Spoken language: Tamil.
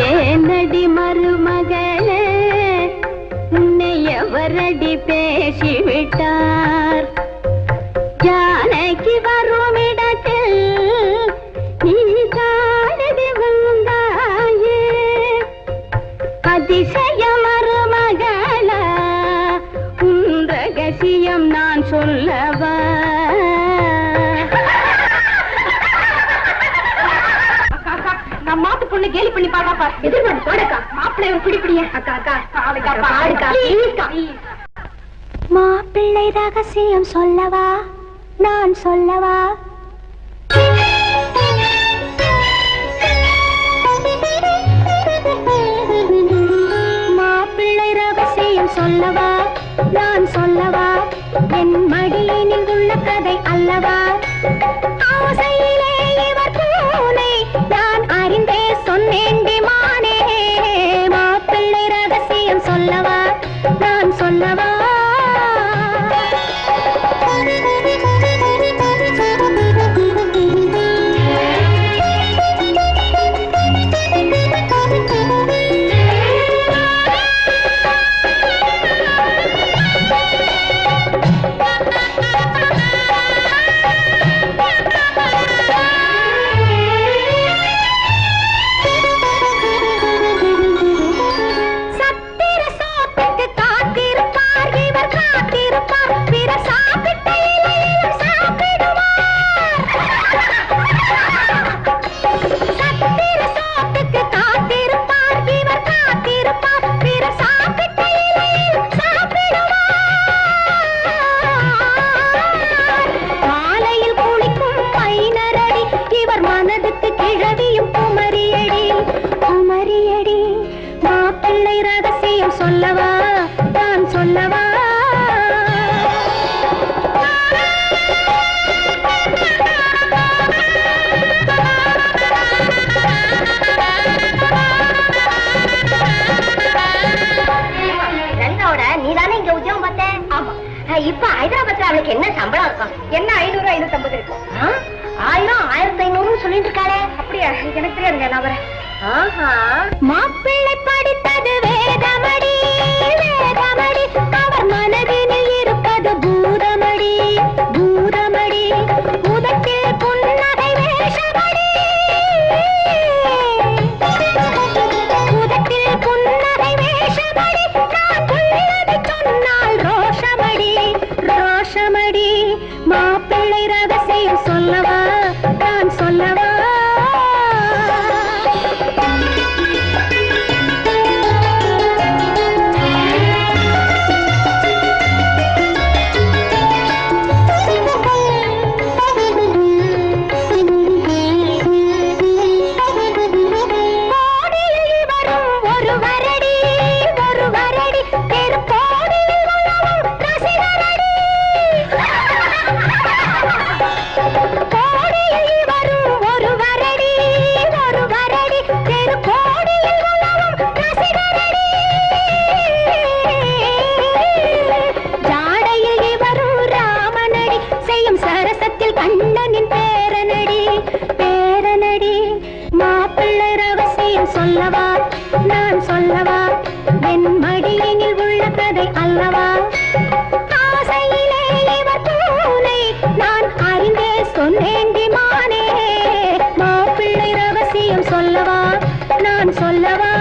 ஏனடி மருமகளே உன்னை எவரடி பேசிவிட்டார்? ஜானகி வரும் இடத்தில் நீ காணடி வந்தாயே. அதிசய மருமகளா உன் ரகசியம் நான் சொல்லவா? மாத்து பொண்ணு கேலி பண்ணி பாப்பா. எதிர்பார்த்து போடக்கா. மாப்பிள்ளை பிடிப்பிடிய அக்கா அக்கா பாடுக்கா. மாப்பிள்ளை ரகசியம் சொல்லவா நான் சொல்லவா? மாப்பிள்ளை ரகசியம் சொல்லவா நான் சொல்லவா? என் மடியினில் உள்ள கதை அல்லவா? ஆசையிலே இவர் பூனை நான் அறிந்தே சொன்னேண்டி மானே. மாப்பிள்ளை ரகசியம் சொல்லவா நான் சொல்லவா? சொல்லவா நான் சொல்லவா? ரங்காவோட நீதானே இங்க உத்தியோகம் பார்த்தேன். ஆமா. இப்ப ஹைதராபாத்ல அவளுக்கு என்ன சம்பளம் இருக்கும்? என்ன 500 550 இருக்கும். 1000 1500 சொல்லிட்டு இருக்காளே. அப்படியா? எனக்கு தெரியாதுங்க. நான் வரேன். மாப்பிள்ளை படித்தது வேதமடி வேதமடி, அவர் மனதினில் இருப்பது பூதமடி பூதமடி. உதட்டில் புன்னகை வேஷமடி, உதட்டில் புன்னகை வேஷமடி. நான் உள்ளதை சொன்னால் ரோஷமடி ரோஷமடி. மாப்பிள்ளை ரகசியம் சொல்லவா நான் சொல்லவா? சொல்லவா நான் சொல்லவா? என் மடியினில் உள்ள கதை அல்லவா? ஆசையிலே இவர் பூனை நான் அறிந்தே சொன்னேண்டி மானே. மாப்பிள்ளை ரகசியம் சொல்லவா நான் சொல்லவா?